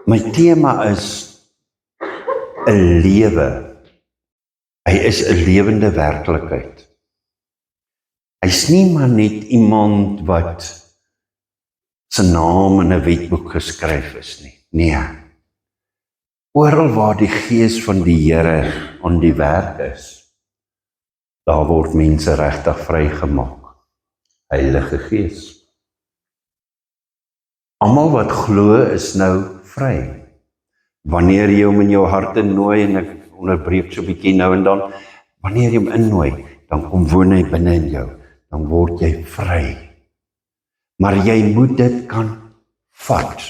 My tema is 'n lewe. Hy is 'n lewende werklikheid. Hy's nie maar net iemand wat sy naam in 'n wetboek geskryf is nie. Nee. Oral waar die Gees van die Here aan die werk is, daar word mense regtig vrygemaak. Heilige Gees. Almal wat glo is nou vry. Wanneer jy hom in jou hart innooi, en ek onderbreek so 'n bietjie nou en dan, wanneer jy hom innooi, dan kom woon hy binne in jou, dan word jy vry. Maar jy moet dit kan vat.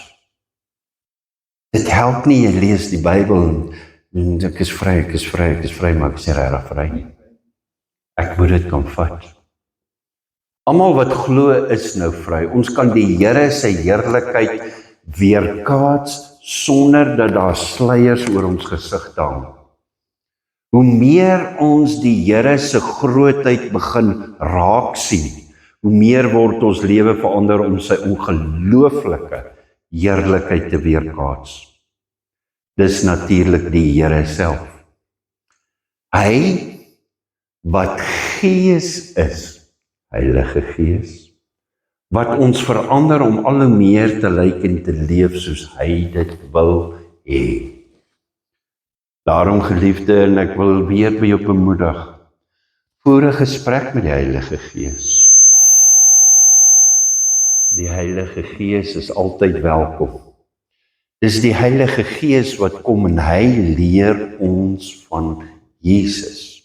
Dit help nie, jy lees die Bybel en ek is vry, maar ek is nie regtig vry nie. Ek moet dit kan vat. Almal wat glo is nou vry. Ons kan die Here sy heerlikheid weerkaats sonder dat daar sluiers oor ons gesig hang. Hoe meer ons die Here se grootheid begin raak sien, hoe meer word ons lewe verander om sy ongelooflike heerlikheid te weerkaats. Dis natuurlik die Here self. Hy wat Gees is, Heilige Gees, wat ons verander om al hoe meer te lyk en te leef soos hy dit wil hê. Daarom, geliefde, en ek wil weer by jou bemoedig, voer 'n gesprek met die Heilige Gees. Die Heilige Gees is altyd welkom. Dis die Heilige Gees wat kom en hy leer ons van Jesus.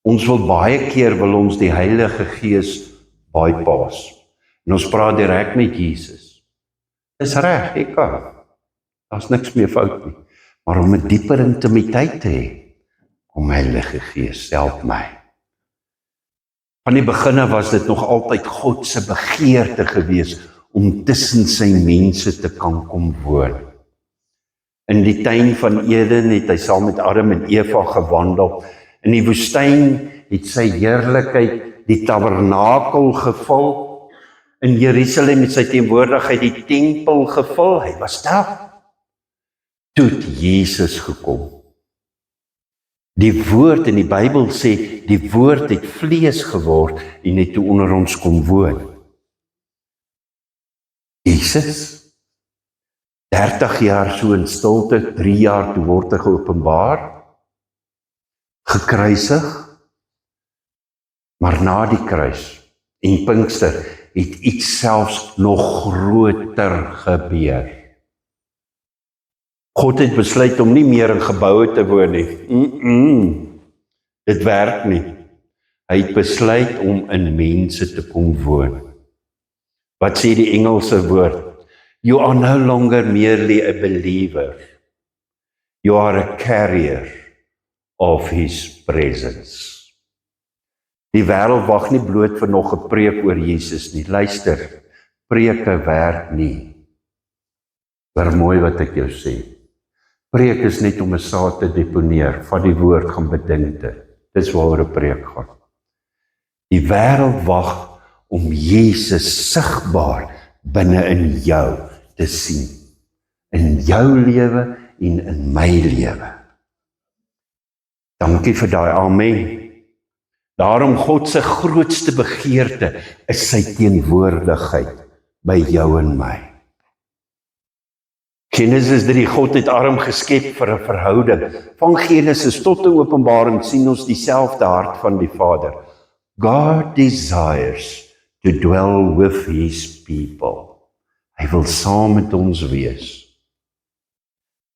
Ons wil baie keer die Heilige Gees bypass. En ons praat direk met Jesus. Dis reg, ek kan. Daar's niks meer fout nie. Maar om 'n dieper intimiteit te hê, kom Heilige Gees, help my. Van die beginne was dit nog altyd God se begeerte gewees om tussen sy mense te kan kom woon. In die tuin van Eden het hy saam met Adam en Eva gewandel. In die woestyn het sy heerlikheid die tabernakel gevul. In Jerusalem het sy teenwoordigheid die tempel gevul. Hy was daar. Toe het Jesus gekom. Die woord in die Bybel sê, die woord het vlees geword en het toe onder ons kom woon. Jesus, 30 jaar so in stilte, 3 jaar toe word hy geopenbaar, gekruisig, maar na die kruis en Pinkster het iets selfs nog groter gebeur. God het besluit om nie meer in geboue te woon nie. Dit werk nie. Hy het besluit om in mense te kom woon. Wat sê die Engelse woord? You are no longer merely a believer. You are a carrier of his presence. Die wêreld wag nie bloot vir nog 'n preek oor Jesus nie. Luister, preke werk nie. Hoor mooi wat ek jou sê. Preek is net om 'n saad te deponeer, van die woord gaan bedink dit. Dis waaroor 'n preek gaan. Die wêreld wag om Jesus sigbaar binne in jou te sien. In jou lewe en in my lewe. Dankie vir daai amen. Daarom God se grootste begeerte is sy teenwoordigheid by jou en my. Genesis 3, God het Adam geskep vir 'n verhouding. Van Genesis tot in Openbaring sien ons dieselfde hart van die Vader. God desires to dwell with his people. Hy wil saam met ons wees.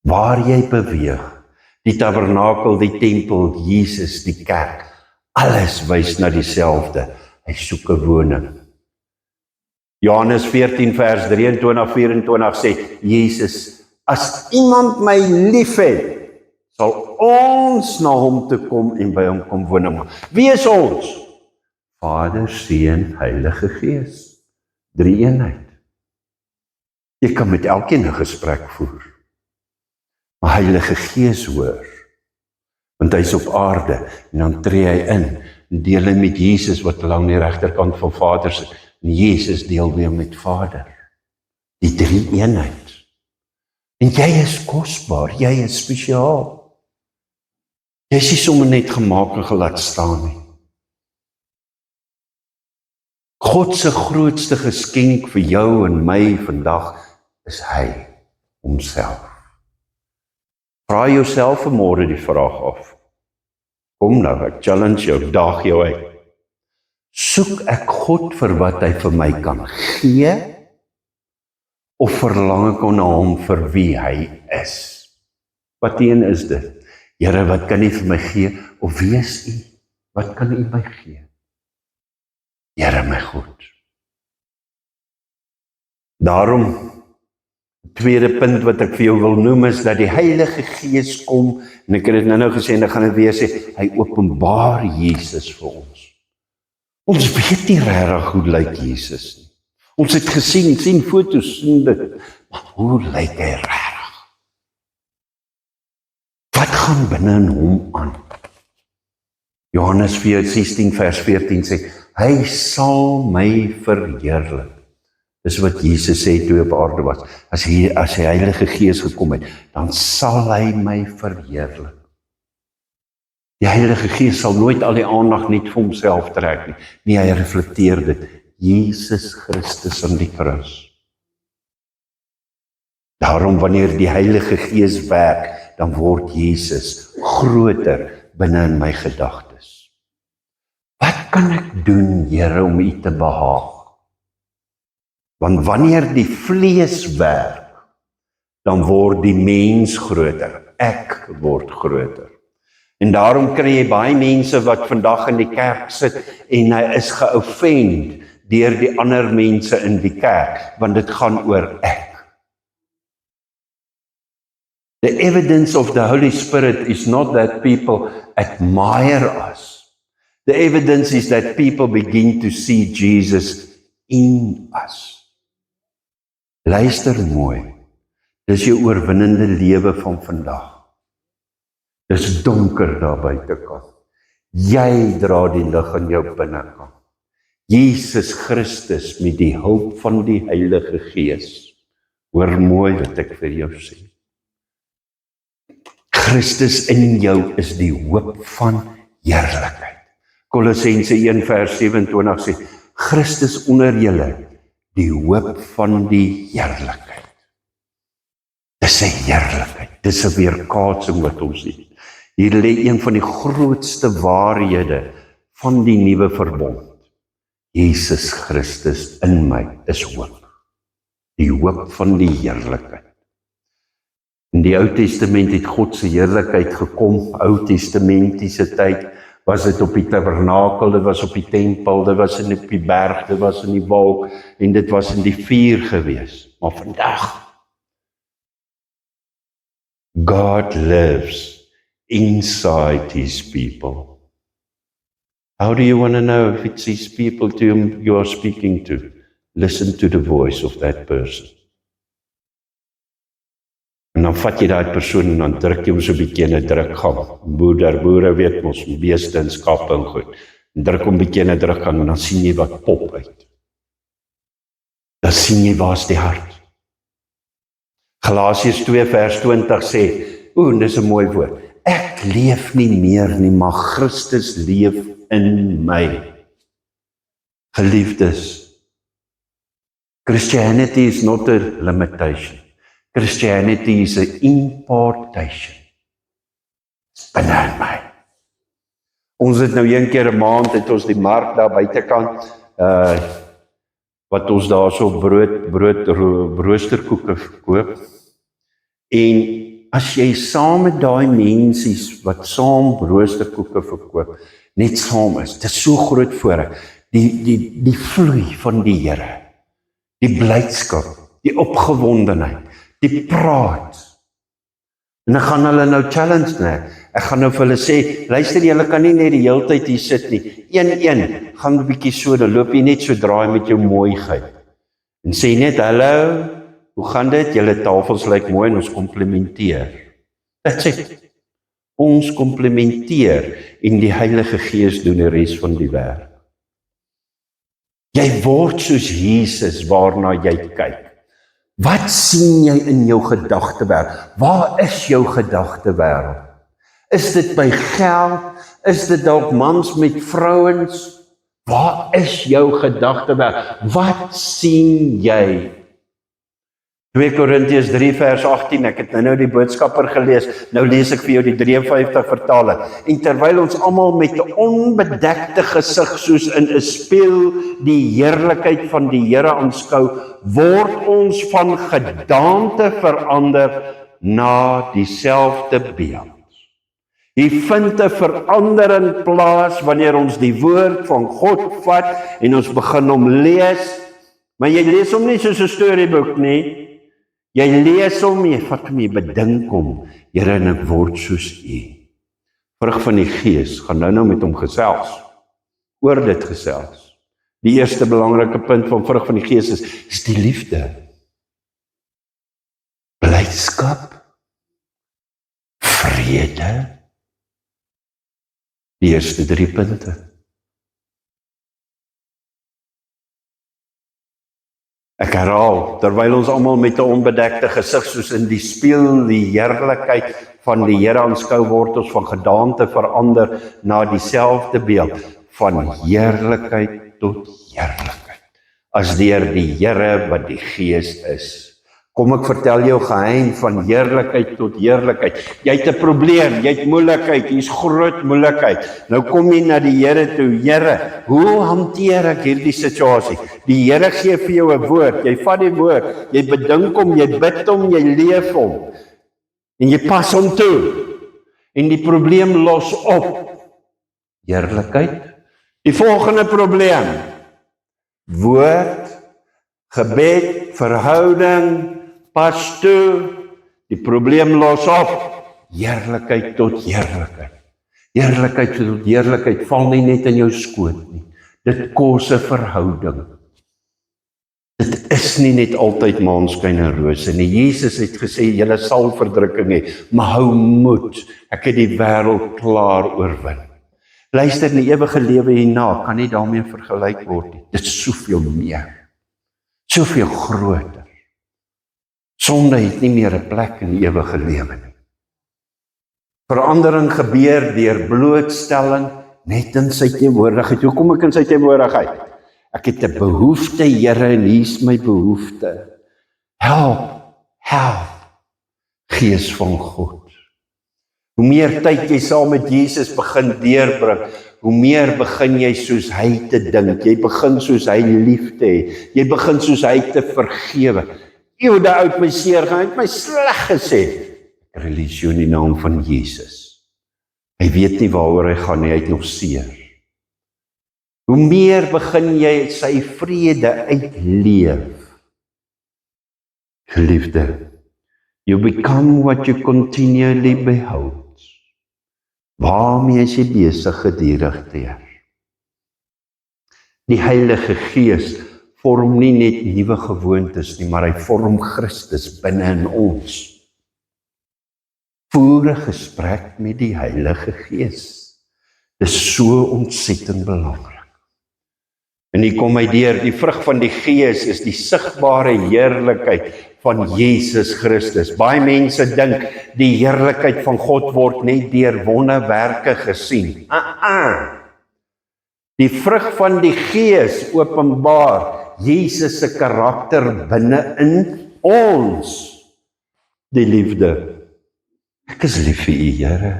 Waar jy beweeg, die tabernakel, die tempel, Jesus, die kerk, alles wys na dieselfde. Hy soek 'n woning. Johannes 14 vers 23-24 sê, Jesus, as iemand my liefhet, sal ons na hom toe kom en by hom kom woon. Wie is ons? Vader, Seun, Heilige Gees. 3 eenheid. Jy kan met elkeen 'n gesprek voer. Maar Heilige Gees hoor, want hy is op aarde, en dan tree hy in, en deel hy met Jesus, wat lang die regterkant van Vader sit, en Jesus deel weer met Vader. Die 3 eenheid. En jy is kosbaar, jy is spesiaal. Jy is nie sommer net gemaak en gelaat staan nie. God se grootste geskenk vir jou en my vandag is hy, homself. Vra jouself vanmôre die vraag af. Kom nou, ek challenge jou, ek daag jou uit. Soek ek God vir wat hy vir my kan gee, of verlang ek na hom vir wie hy is? Wat een is dit? Here, wat kan u vir my gee? Of wie is u? Wat kan u my gee? Here, my God. Daarom, tweede punt wat ek vir jou wil noem is dat die Heilige Gees kom, en ek het dit nou gesê en ek gaan dit weer sê, hy openbaar Jesus vir ons. Ons weet nie regtig hoe lyk Jesus nie. Ons het gesien, sien foto's, sien dit, maar hoe lyk hy regtig? Wat gaan binne in hom aan? Johannes 16 vers 14 sê, hy sal my verheerlik. Dis wat Jesus sê toe op aarde was. As die Heilige Gees gekom het, dan sal hy my verheerlik. Die Heilige Gees sal nooit al die aandag net vir homself trek nie. Nee, hy reflekteer dit. Jesus Christus aan die kruis. Daarom wanneer die Heilige Gees werk, dan word Jesus groter binne in my gedagtes. Wat kan ek doen, Here, om U te behaag? Want wanneer die vlees werk, dan word die mens groter. Ek word groter. En daarom kry jy baie mense wat vandag in die kerk sit en hy is geoffend deur die ander mense in die kerk, want dit gaan oor ek. The evidence of the Holy Spirit is not that people admire us. The evidence is that people begin to see Jesus in us. Luister mooi, dis jou oorwinnende lewe van vandag. Dis donker daar buitekant. Jy dra die lig in jou binnekant. Jesus Christus met die hulp van die Heilige Gees. Hoor mooi wat ek vir jou sê. Christus in jou is die hoop van heerlikheid. Kolossense 1 vers 27 sê, Christus onder julle, die hoop van die heerlikheid. Dis 'n heerlikheid, dis 'n weerkaatsing wat ons sien. Hier lê een van die grootste waarhede van die nuwe verbond. Jesus Christus in my is hoop. Die hoop van die heerlikheid. In die Ou Testament het God se heerlikheid gekom. Ou Testamentiese tyd was dit op die tabernakel, dit was op die tempel, dit was op die berg, dit was in die wolk en dit was in die vuur gewees. Maar vandag, God lives inside his people. How do you want to know if it's his people to whom you are speaking to? Listen to the voice of that person. En dan vat jy daai persoon en dan druk jy hom so 'n bietjie in 'n drukgang. Boere weet mos, beeste en skape en goed. En druk hom 'n bietjie in 'n drukgang en dan sien jy wat pop uit. Dan sien jy waar's die hart. Galasiërs 2 vers 20 sê, dis 'n mooi woord. Ek leef nie meer nie, maar Christus leef in my. Geliefdes, Christianity is not a limitation. Christianity is an impartation. Binne in my. Ons het nou een keer 'n maand, het ons die mark daar buitekant, wat ons daar so roosterkoeke verkoop. En as jy saam met daai mensies wat saam roosterkoeke verkoop, net saam is, dit is so groot voorreg. Die vloei van die Here, die blydskap, die opgewondenheid, die praat. En ek gaan hulle nou challenge, nee. Ek gaan nou vir hulle sê, luister, julle kan nie net die hele tyd hier sit nie. Een, gaan 'n bietjie so, dan loop jy net so draai met jou mooiheid. En sê net, hallo, hoe gaan dit? Julle tafels lyk mooi en ons komplimenteer. That's it. Ons komplimenteer en die Heilige Gees doen die res van die werk. Jy word soos Jesus waarna jy kyk. Wat sien jy in jou gedagtewêreld? Waar is jou gedagtewêreld? Is dit by geld? Is dit dalk mans met vrouens? Waar is jou gedagtewêreld? Wat sien jy? 2 Korintiërs 3 vers 18, ek het nou die boodskapper gelees, nou lees ek vir jou die 53 vertaling. En terwyl ons almal met 'n onbedekte gesig soos in 'n spieël die heerlikheid van die Here aanskou, word ons van gedaante verander na dieselfde beeld. Hier vind 'n verandering plaas wanneer ons die woord van God vat en ons begin hom lees, maar jy lees hom nie soos 'n storieboek nie. Jy lees hom, jy vat hom, jy bedink hom, Here, en ek word soos U. Vrug van die Gees, gaan nou met hom gesels, oor dit gesels. Die eerste belangrike punt van vrug van die Gees is die liefde, blydskap, vrede, die eerste 3 punte. Ek herhaal, terwyl ons almal met 'n onbedekte gesig soos in die spieël die heerlikheid van die Here aanskou, word ons van gedaante verander na dieselfde beeld, van heerlikheid tot heerlikheid, as deur die Here wat die Gees is. Kom ek vertel jou geheim van heerlikheid tot heerlikheid. Jy het 'n probleem, jy het moeilikheid, hier's groot moeilikheid. Nou kom jy na die Here toe. Here, hoe hanteer ek hierdie situasie? Die Here gee vir jou 'n woord. Jy vat die woord, jy bedink hom, jy bid hom, jy leef hom. En jy pas hom toe. En die probleem los op. Heerlikheid. Die volgende probleem. Woord, gebed, verhouding, pas toe, die probleem los op, heerlikheid tot heerlikheid. Heerlikheid tot heerlikheid val nie net in jou skoot nie. Dit kos 'n verhouding. Dit is nie net altyd maanskyn en rose nie. Jesus het gesê, julle sal verdrukking hê, maar hou moed, ek het die wêreld klaar oorwin. Luister, die ewige lewe hierna kan nie daarmee vergelyk word nie. Dit is soveel meer, soveel groter. Sonde het nie meer 'n plek in die ewige lewe nie. Verandering gebeur deur blootstelling net in sy teenwoordigheid. Hoe kom ek in sy teenwoordigheid? Ek het 'n behoefte, Here, en hier's my behoefte. Help, Gees van God. Hoe meer tyd jy saam met Jesus begin deurbring, hoe meer begin jy soos hy te dink. Jy begin soos hy lief te hê. Jy begin soos hy te vergewe. Jy daar uit my seer gaan, het my sleg gesê. Ek release jou in die naam van Jesus. Hy weet nie waaroor hy gaan nie, hy het nog seer. Hoe meer begin jy sy vrede uitleef. Geliefde, you become what you continually behold. Waarmee is jy besig gedurig teer? Die Heilige Gees vorm nie net nuwe gewoontes nie, maar hy vorm Christus binne in ons. Voer 'n gesprek met die Heilige Gees. Dis so ontsettend belangrik. En hier kom hy deur, die vrug van die Gees is die sigbare heerlikheid van Jesus Christus. Baie mense dink die heerlikheid van God word net deur wonderwerke gesien. Die vrug van die Gees openbaar Jesus se karakter binne in ons. Die liefde. Ek is lief vir U, Here.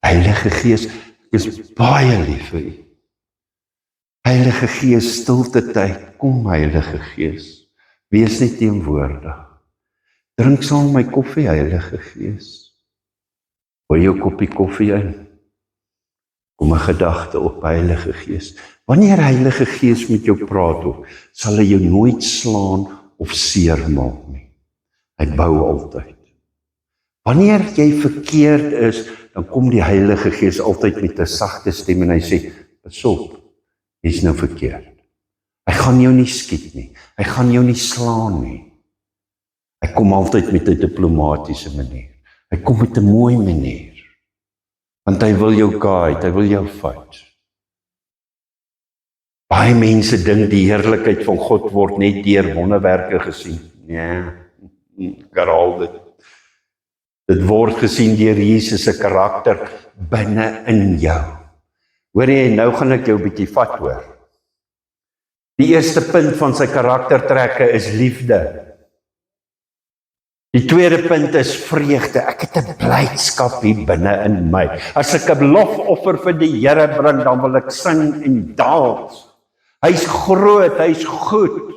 Heilige Gees, ek is baie lief vir U. Heilige Gees, stilte tyd, kom Heilige Gees. Wees net teenwoordig. Drink saam my koffie, Heilige Gees. Gooi jou koppie koffie in. Kom 'n gedagte op, Heilige Gees. Wanneer Heilige Gees met jou praat, sal hy jou nooit slaan of seermaak nie. Hy bou altyd. Wanneer jy verkeerd is, dan kom die Heilige Gees altyd met 'n sagte stem en hy sê, pas op, jy's nou verkeerd. Hy gaan jou nie skiet nie. Hy gaan jou nie slaan nie. Hy kom altyd met 'n diplomatische manier. Hy kom met 'n mooi manier. Want hy wil jou guide, hy wil jou vat. Baie mense dink die heerlikheid van God word net deur wonderwerke gesien. Ja, ek herhaal dit. Dit word gesien deur Jesus se karakter binne in jou. Hoor jy, nou gaan ek jou 'n bietjie vat hoor. Die eerste punt van sy karaktertrekke is liefde. Die tweede punt is vreugde. Ek het 'n blydskap hier binne in my. As ek 'n lofoffer vir die Here bring, dan wil ek sing en dans. Hy's groot, hy's goed.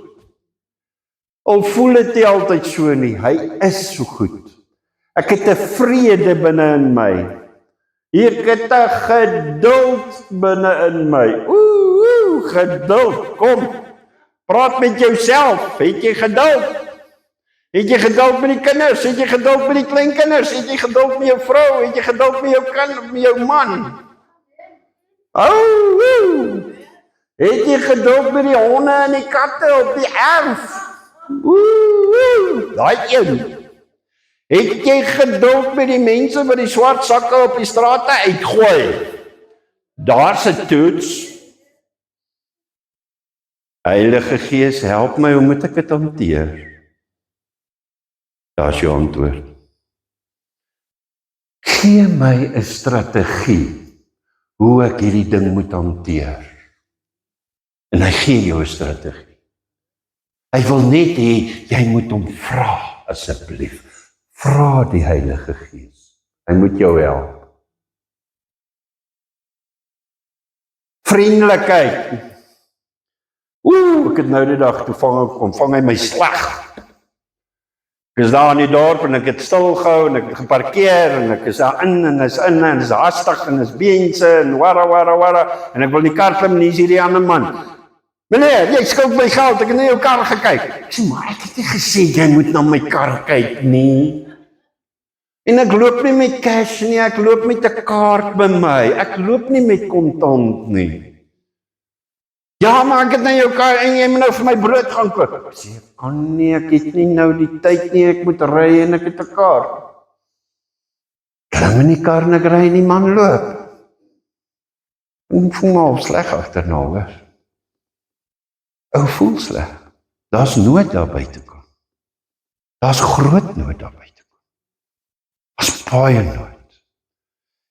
Al voel dit nie altyd so nie, hy is so goed. Ek het 'n vrede binne in my. Ek het 'n geduld binne in my. Geduld, kom. Praat met jouself. Het jy geduld? Het jy geduld met die kinders? Het jy geduld met die kleinkinders? Het jy geduld met jou vrou? Het jy geduld met jou kind, met jou man? Het jy geduld met die honde en die katte op die erf? Daai een. Het jy geduld met die mense wat die swart sakke op die strate uitgooi? Daar's 'n toets. Heilige Gees, help my, hoe moet ek dit hanteer? Daar's jou antwoord. Gee my 'n strategie hoe ek hierdie ding moet hanteer. En hy gee jou 'n strategie. Hy wil net hê jy moet hom vra, asseblief. Vra die Heilige Gees. Hy moet jou help. Vriendelikheid. Ek het nou die dag toe vang hy my sleg. Ek is daar in die dorp en ek het stil gehou en ek het geparkeer en ek is daar in en is hastig en is mense en wara en ek wil die kar klim en hier is hierdie ander man. Meneer, jy skuld my geld, ek het na jou kar gekyk. Ek sê, maar ek het nie gesê jy moet na my kar kyk nie. En ek loop nie met cash nie, ek loop met 'n kaart by my. Ek loop nie met kontant nie. Ja, maar ek het na jou kar en jy moet nou vir my brood gaan koop. Ek sê, ek kan nie, ek het nie nou die tyd nie, ek moet ry en ek het 'n kaart. Klim in die kar en ek ry en die man loop. Ek voel my al sleg agterna, hoor. Ou voel sleg. Daar's nood daar buitekant. Daar's groot nood daar buitekant. Daar's baie nood.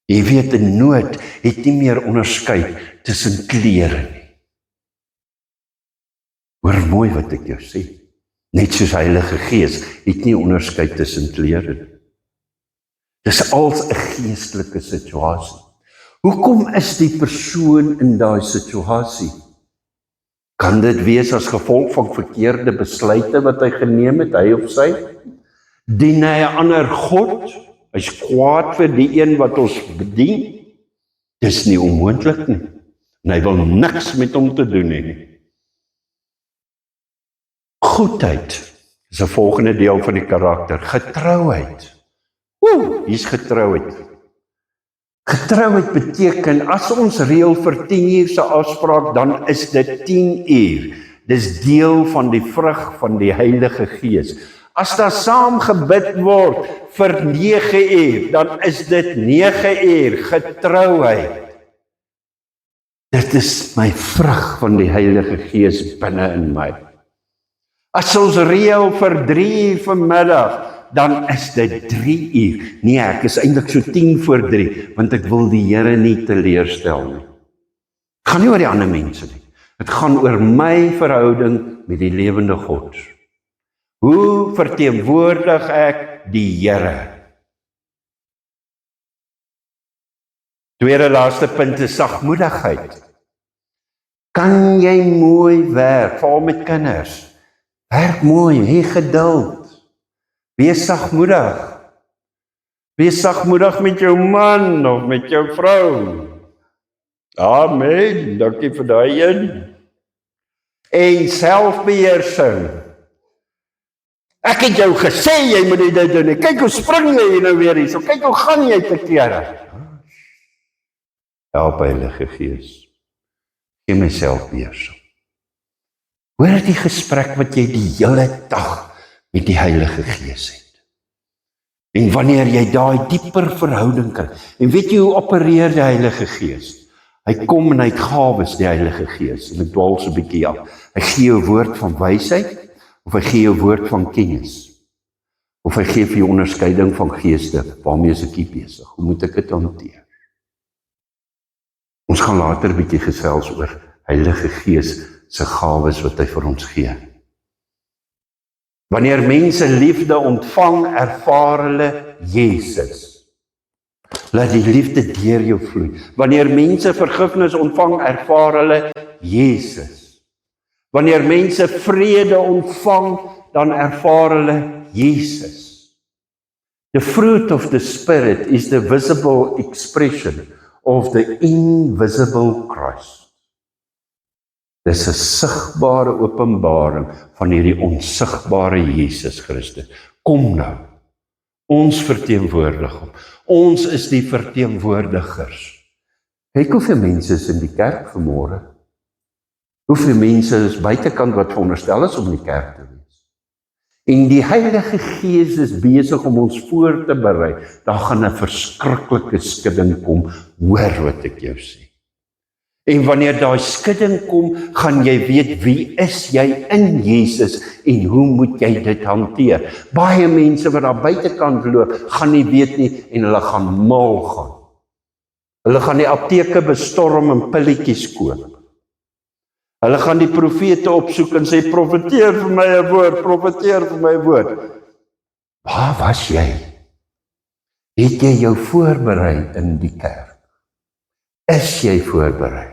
Jy weet, 'n nood het nie meer onderskei tussen klere nie. Hoor mooi wat ek jou sê. Net soos Heilige Gees het nie onderskei tussen klere nie. Dis als 'n geestelike situasie. Hoekom is die persoon in daai situasie? Kan dit wees as gevolg van verkeerde besluite wat hy geneem het, hy of sy? Dien hy 'n ander God? Hy's kwaad vir die een wat ons bedien? Dis nie onmoontlik nie. En hy wil niks met hom te doen hê nie. Goedheid is 'n volgende deel van die karakter. Getrouheid. Hier's getrouheid. Getrouheid beteken, as ons reël vir 10 uur se afspraak, dan is dit 10 uur. Dis deel van die vrug van die Heilige Gees. As daar saam gebid word vir 9 uur, dan is dit 9 uur. Getrouheid. Dit is my vrug van die Heilige Gees binne in my. As ons reël vir 3 uur vanmiddag, dan is dit 3 uur. Nee, ek is eintlik so 10 voor 3, want ek wil die Here nie teleurstel nie. Het gaan nie oor die ander mense nie. Het gaan oor my verhouding met die lewende God. Hoe verteenwoordig ek die Here? Tweede laaste punt is sagmoedigheid. Kan jy mooi werk, veral met kinders? Werk mooi, hê geduld. Wees sagmoedig. Wees sagmoedig met jou man of met jou vrou. Amen, dankie vir daai een. En selfbeheersing. Ek het jou gesê jy moet dit doen. Kyk hoe spring jy nou weer hier. So kyk hoe gaan jy te kere. Help Heilige Gees. Gee my selfbeheersing. Hoor die gesprek wat jy die hele dag met die Heilige Gees het. En wanneer jy daai dieper verhouding kry, en weet jy hoe opereer die Heilige Gees? Hy kom en hy het gawes, die Heilige Gees, en ek dwaal so 'n bietjie af. Hy gee jou woord van wysheid, of hy gee jou woord van kennis, of hy gee vir jou onderskeiding van geeste, waarmee is ek hier besig, hoe moet ek dit hanteer? Ons gaan later 'n bietjie gesels oor Heilige Gees se gawes wat hy vir ons gee. Wanneer mense liefde ontvang, ervaar hulle Jesus. Laat die liefde deur jou vloei. Wanneer mense vergifnis ontvang, ervaar hulle Jesus. Wanneer mense vrede ontvang, dan ervaar hulle Jesus. The fruit of the Spirit is the visible expression of the invisible Christ. Dis 'n sigbare openbaring van hierdie onsigbare Jesus Christus. Kom nou, ons verteenwoordig hom. Ons is die verteenwoordigers. Kyk hoeveel mense is in die kerk vanmôre. Hoeveel mense is buitekant wat veronderstel is om in die kerk te wees. En die Heilige Gees is besig om ons voor te berei. Daar gaan 'n verskriklike skudding kom, hoor wat ek jou sê. En wanneer daai skudding kom, gaan jy weet wie is jy in Jesus en hoe moet jy dit hanteer. Baie mense wat daar buitekant loop, gaan nie weet nie en hulle gaan mal gaan. Hulle gaan die apteke bestorm en pilletjies koop. Hulle gaan die profete opsoek en sê, profeteer vir my 'n woord, profeteer vir my 'n woord. Waar was jy? Het jy jou voorberei in die kerk? Is jy voorberei?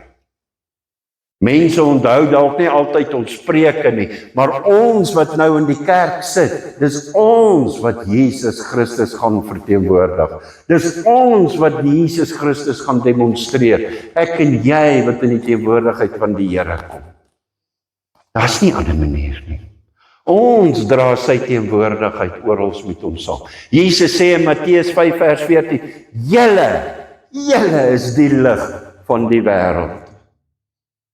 Mense onthou dalk nie altyd ons preke nie, maar ons wat nou in die kerk sit, dis ons wat Jesus Christus gaan verteenwoordig. Dis ons wat Jesus Christus gaan demonstreer. Ek en jy wat in die teenwoordigheid van die Here kom. Daar's nie 'n ander manier nie. Ons dra sy teenwoordigheid oral met ons saam. Jesus sê in Matteus 5 vers 14, julle is die lig van die wêreld.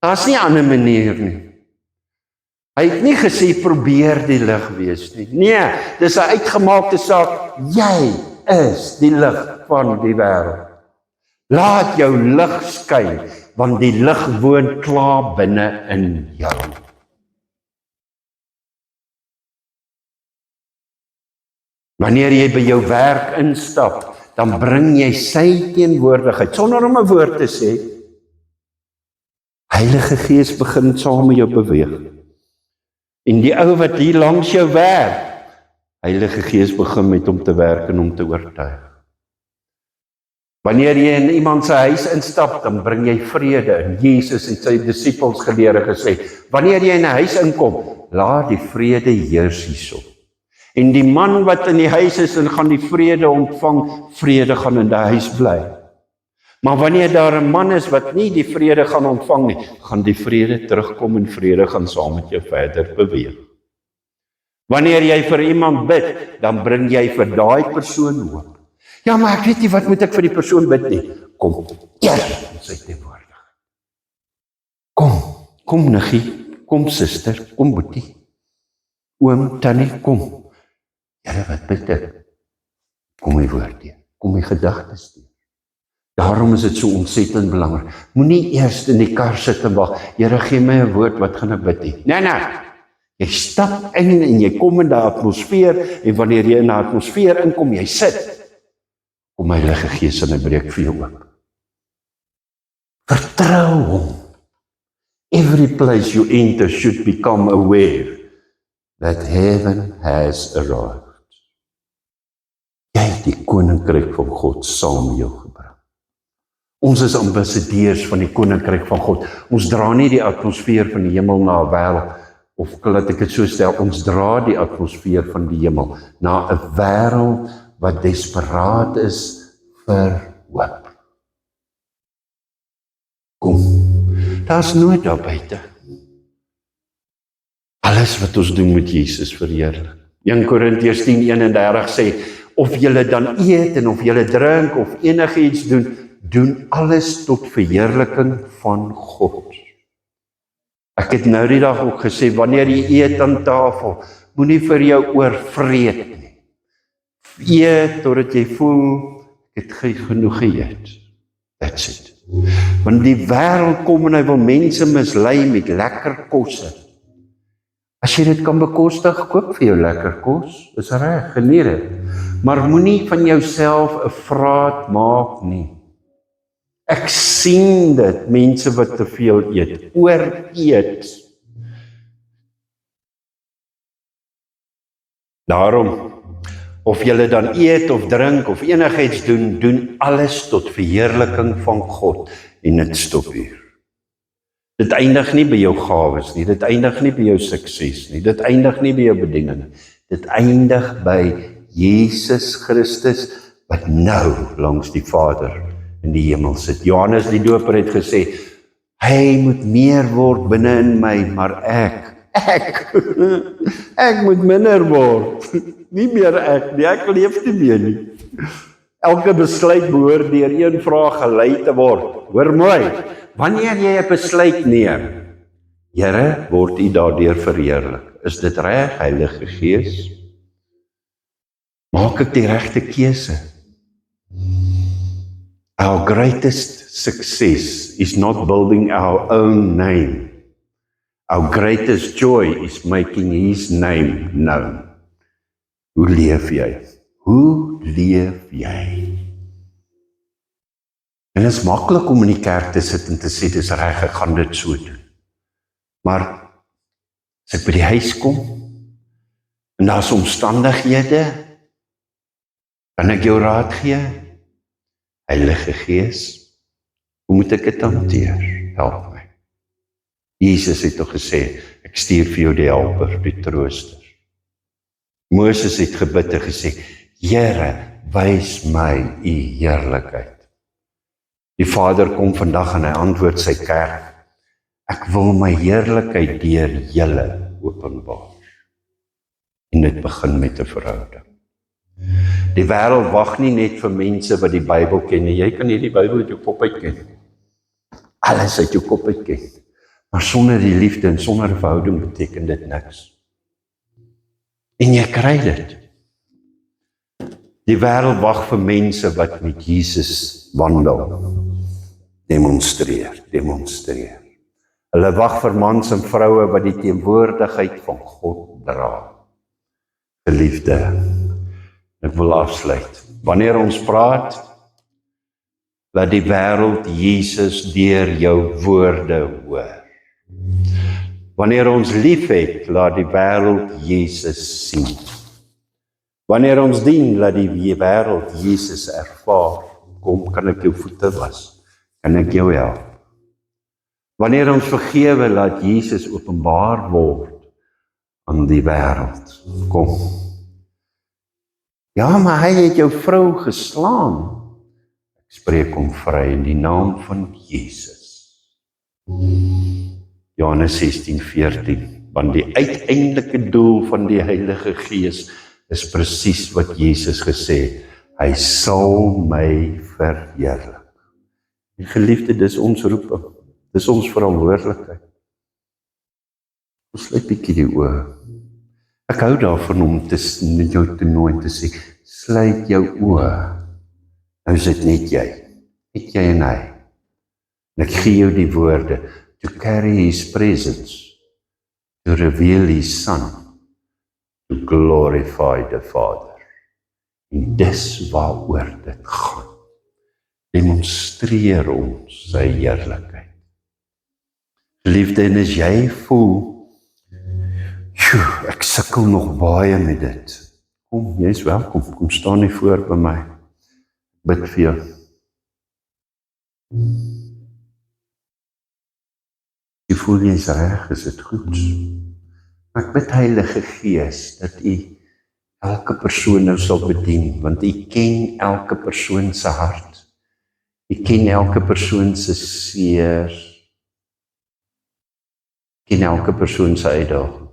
Daar's nie 'n ander manier nie. Hy het nie gesê probeer die lig wees nie. Nee, dis 'n uitgemaakte saak. Jy is die lig van die wêreld. Laat jou lig skyn, want die lig woon klaar binne in jou. Wanneer jy by jou werk instap, dan bring jy sy teenwoordigheid, sonder om 'n woord te sê. Heilige Gees begin saam met jou beweeg. En die ou wat hier langs jou werk, Heilige Gees begin met hom te werk en hom te oortuig. Wanneer jy in iemand se huis instap, dan bring jy vrede. En Jesus het sy disippels geleer en gesê, wanneer jy in 'n huis inkom, laat die vrede heers hierso. En die man wat in die huis is en gaan die vrede ontvang, vrede gaan in die huis bly. Maar wanneer daar 'n man is wat nie die vrede gaan ontvang nie, gaan die vrede terugkom en vrede gaan saam met jou verder beweeg. Wanneer jy vir iemand bid, dan bring jy vir daai persoon hoop. Ja, maar ek weet nie wat moet ek vir die persoon bid nie. Kom, eers in sy teenwoordigheid. Kom niggie, kom suster, kom boetie. Oom, tannie, kom. Here, wat bid ek? Kom my woord teen, kom my gedagtes teen. Daarom is dit so ontsettend belangrik. Moenie eers in die kar sit en wag, Here gee my 'n woord, wat gaan ek bid nie? Nee. Jy stap in en jy kom in die atmosfeer, en wanneer jy in die atmosfeer inkom, jy sit. Kom Heilige Gees en hy breek vir jou oop. Vertrou hom. Every place you enter should become aware that heaven has arrived. Jy het die koninkryk van God saam met jou gebring. Ons is ambassadeurs van die koninkryk van God. Ons dra nie die atmosfeer van die hemel na 'n wêreld, of laat ek dit so stel, ons dra die atmosfeer van die hemel na 'n wêreld wat desperaat is vir hoop. Kom, daar's nood daar buite. Alles wat ons doen met Jesus verheerlik. 1 Korintiërs 10:31 sê, of julle dan eet en of julle drink of enigiets doen alles tot verheerliking van God. Ek het nou die dag ook gesê, wanneer jy eet aan tafel, moenie vir jou oorvreet nie. Eet totdat jy voel, ek het genoeg geëet. That's it. Want die wêreld kom en hy wil mense mislei met lekker kosse. As jy dit kan bekostig, koop vir jou lekker kos, is reg, geniet dit. Maar moenie van jouself 'n vraat maak nie. Ek sien dit, mense wat te veel eet, ooreet. Daarom, of jy dan eet of drink of enigiets doen, doen alles tot verheerliking van God en dit stop hier. Dit eindig nie by jou gawes nie, dit eindig nie by jou sukses nie, dit eindig nie by jou bediening nie. Dit eindig by Jesus Christus wat nou langs die Vader in die hemel sit. Johannes die Doper het gesê, hy moet meer word binne in my, maar ek moet minder word. Nie meer ek leef nie meer nie. Elke besluit behoort deur een vraag gelei te word. Hoor mooi, wanneer jy 'n besluit neem, Here, word U daardeur verheerlik. Is dit reg, Heilige Gees? Maak ek die regte keuse? Our greatest success is not building our own name. Our greatest joy is making His name known. Hoe leef jy? Hoe leef jy? En dit is maklik om in die kerk te sit en te sê, dis reg, ek gaan dit so doen. Maar as ek by die huis kom, en daar's omstandighede, kan ek jou raad gee? Heilige Gees, hoe moet ek dit hanteer? Help my. Jesus het toch gesê, ek stuur vir jou die helper, die trooster. Moses het gebid en gesê, Here, wys my U heerlikheid. Die Vader kom vandag en hy antwoord sy kerk, ek wil my heerlikheid deur julle openbaar. En dit begin met 'n verhouding. Die wêreld wag nie net vir mense wat die Bybel ken nie. Jy kan nie die Bybel uit jou kop uit ken. Alles uit jou kop uit ken. Maar sonder die liefde en sonder 'n verhouding beteken dit niks. En jy kry dit. Die wêreld wag vir mense wat met Jesus wandel. Demonstreer. Hulle wag vir mans en vroue wat die teenwoordigheid van God dra. Geliefde, ek wil afsluit. Wanneer ons praat, laat die wêreld Jesus deur jou woorde hoor. Wanneer ons lief het, laat die wêreld Jesus sien. Wanneer ons dien, laat die wêreld Jesus ervaar. Kom, kan ek jou voete was? Kan ek jou help? Wanneer ons vergewe, laat Jesus openbaar word aan die wêreld. Kom. Ja, maar hy het jou vrou geslaan. Ek spreek hom vry in die naam van Jesus. Johannes 16:14, want die uiteindelike doel van die Heilige Gees is presies wat Jesus gesê, hy sal my verheerlik. Die geliefde, dis ons roeping, dis ons verantwoordelikheid. Ons sluit bietjie die oë. Ek hou daarvan om met jou te nooi te sê, sluit jou oë. Nou is dit net jy en hy. En ek gee jou die woorde, to carry His presence, to reveal His Son, to glorify the Father. En dis waaroor dit gaan. Demonstreer ons sy heerlikheid. Liefde, en as jy voel, ek sukkel nog baie met dit. Kom, jy is welkom, kom staan nie voor by my. Bid vir jou. Jy voel jy is reg, is dit goed. Maar ek bid Heilige Gees, dat U elke persoon nou sal bedien, want U ken elke persoon se hart. U ken elke persoon se seer. U ken elke persoon se uitdaging.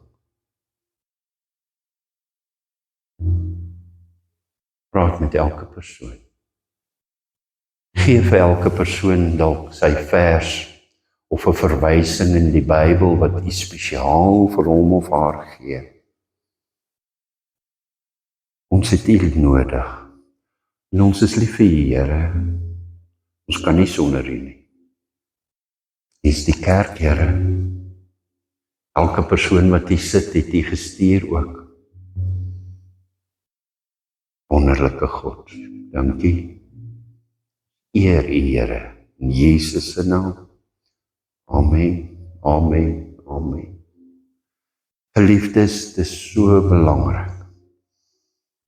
Praat met elke persoon. Geef vir elke persoon dalk sy vers of 'n verwysing in die Bybel wat U spesiaal vir hom of haar gee. Ons het U nodig. En ons is lief vir U, Here. Ons kan nie sonder U nie. U is die kerk, Here. Elke persoon wat hier sit, het U gestuur ook. Wonderlike God, dankie. Eer U, Here, in Jesus se naam. Amen, amen, amen. Geliefdes, dit is so belangrik.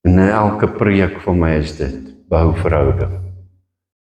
En elke preek van my is dit, bou verhouding.